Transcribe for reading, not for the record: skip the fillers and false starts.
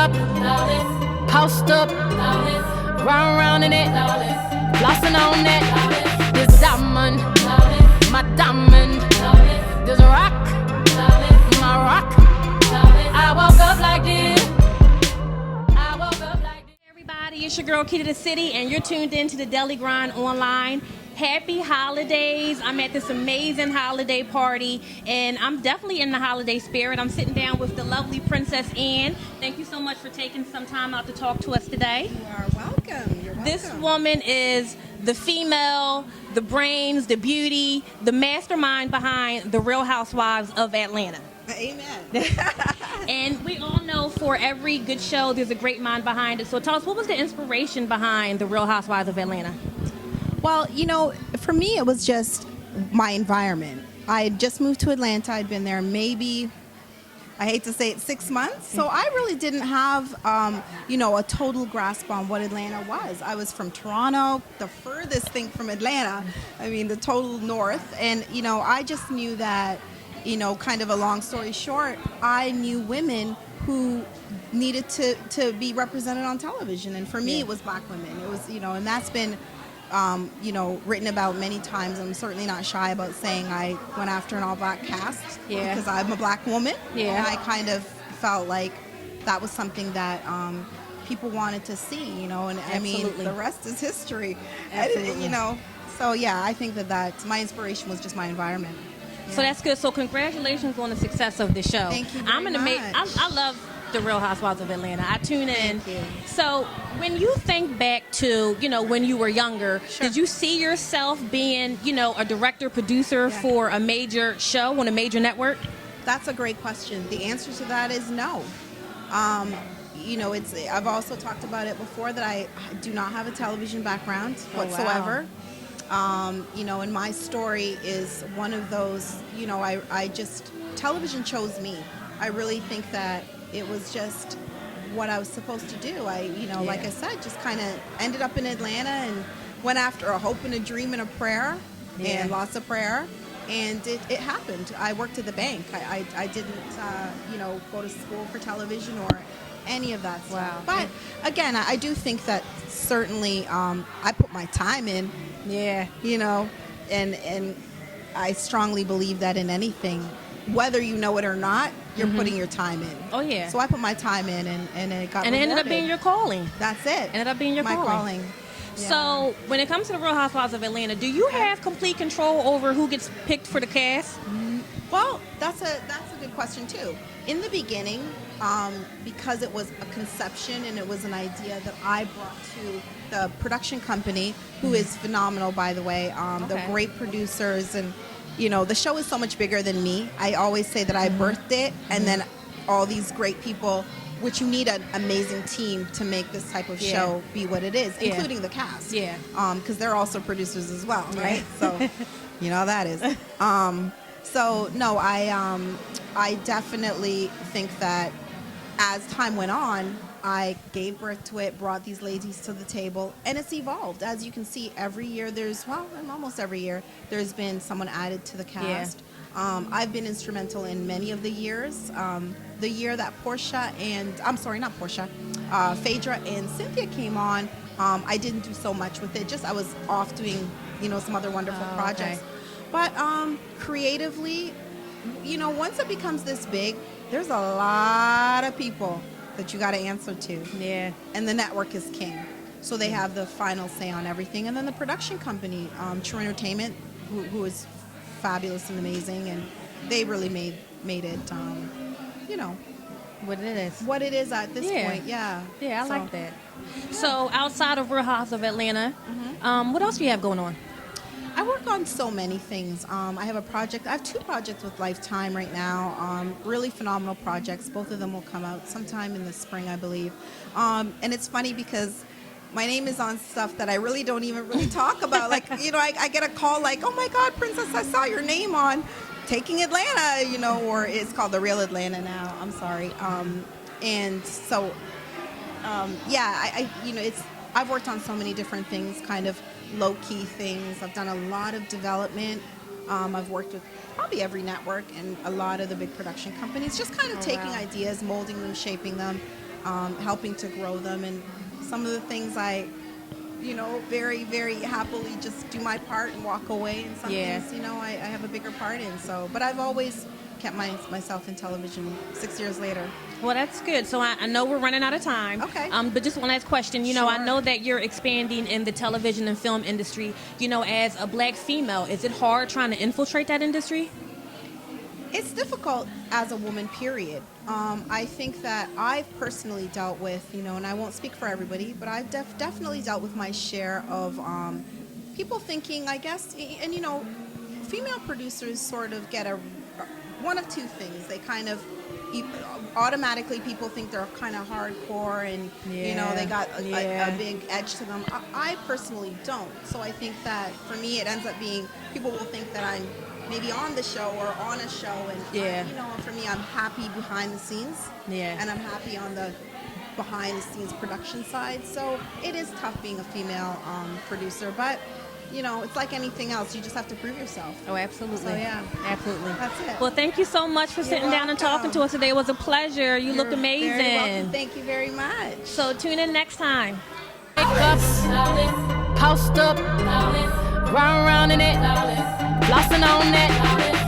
up, post up, round in it, flossing on it. This diamond, my diamond. This rock, my rock. I woke up like this. Hey everybody, it's your girl Key to the City, and you're tuned in to the Daily Grind Online. Happy holidays. I'm at this amazing holiday party, and I'm definitely in the holiday spirit. I'm sitting down with the lovely Princess Ann. Thank you so much for taking some time out to talk to us today. You are welcome. You're welcome. This woman is the female, the brains, the beauty, the mastermind behind the Real Housewives of Atlanta. Amen. And we all know for every good show, there's a great mind behind it. So tell us, what was the inspiration behind the Real Housewives of Atlanta? Well, you know, for me, it was just my environment. I had just moved to Atlanta. I'd been there maybe, I hate to say it, 6 months. So I really didn't have, a total grasp on what Atlanta was. I was from Toronto, the furthest thing from Atlanta. I mean, the total north. And, I just knew that, kind of a long story short, I knew women who needed to be represented on television. And for me, it was black women. It was, and that's been written about many times. I'm certainly not shy about saying I went after an all-black cast because I'm a black woman. Yeah. And I kind of felt like that was something that people wanted to see, and I mean, the rest is history. Absolutely. So yeah, I think that my inspiration was just my environment. Yeah. So that's good. So congratulations on the success of the show. Thank you very much. I love the Real Housewives of Atlanta. I tune in. Thank you. So when you think back to, when you were younger, Sure. did you see yourself being, a director, producer for a major show on a major network? That's a great question. The answer to that is no. I've also talked about it before that I do not have a television background whatsoever. Wow. And my story is one of those, television chose me. I really think that it was just what I was supposed to do. Like I said, just kind of ended up in Atlanta and went after a hope and a dream and a prayer and lots of prayer. And it happened. I worked at the bank. I didn't, go to school for television or any of that stuff. Wow. But again, I do think that certainly I put my time in. Yeah. And I strongly believe that in anything, whether you know it or not, you're putting your time in. Oh, yeah. So I put my time in, and it got And it ended up rewarded. being your calling. That's it. Ended up being your my calling. Yeah. So when it comes to the Real Housewives of Atlanta, do you have complete control over who gets picked for the cast? Well, that's a good question too. In the beginning, because it was a conception and it was an idea that I brought to the production company, who is phenomenal, by the way. They're great producers, and the show is so much bigger than me. I always say that I birthed it, and then all these great people, which you need an amazing team to make this type of show be what it is, including the cast. Yeah. Because they're also producers as well, right? So, how that is. So no, I definitely think that as time went on, I gave birth to it, brought these ladies to the table, and it's evolved. As you can see, every year almost every year, there's been someone added to the cast. Yeah. I've been instrumental in many of the years. The year that Phaedra and Cynthia came on, I didn't do so much with it. I was off doing, some other wonderful projects. Okay. But creatively, once it becomes this big, there's a lot of people that you got to answer to. Yeah. And the network is king. So they have the final say on everything. And then the production company, True Entertainment, who is fabulous and amazing, and they really made it, what it is at this point. Yeah. Yeah, I like that. So outside of Real House of Atlanta, what else do you have going on? I work on so many things. I have 2 projects with Lifetime right now, really phenomenal projects. Both of them will come out sometime in the spring, I believe. And it's funny because my name is on stuff that I really don't even really talk about. Like, I get a call like, oh my God, Princess, I saw your name on Taking Atlanta, or it's called The Real Atlanta now. I'm sorry. And so, I've worked on so many different things, kind of low-key things. I've done a lot of development. I've worked with probably every network and a lot of the big production companies, just kind of taking ideas, molding them, shaping them, helping to grow them. And some of the things I, very, very happily just do my part and walk away. And some things, I have a bigger part in. So, but I've always kept myself in television 6 years later. Well, that's good. So I know we're running out of time. Okay. But just one last question. Sure. I know that you're expanding in the television and film industry. As a black female, is it hard trying to infiltrate that industry? It's difficult as a woman, period. I think that I've personally dealt with, and I won't speak for everybody, but I've definitely dealt with my share of people thinking, I guess, and female producers sort of get one of two things. They kind of automatically people think they're kind of hardcore and they got a big edge to them. I personally don't. So I think that for me it ends up being people will think that I'm maybe on the show or on a show, and for me I'm happy behind the scenes, and I'm happy on the behind the scenes production side. So it is tough being a female producer, but it's like anything else. You just have to prove yourself. Oh, absolutely. So, yeah. Absolutely. That's it. Well, thank you so much for sitting down and talking to us today. It was a pleasure. You look amazing. You're very welcome. Thank you very much. So tune in next time. Wake up, post up, round in it, flossing on that.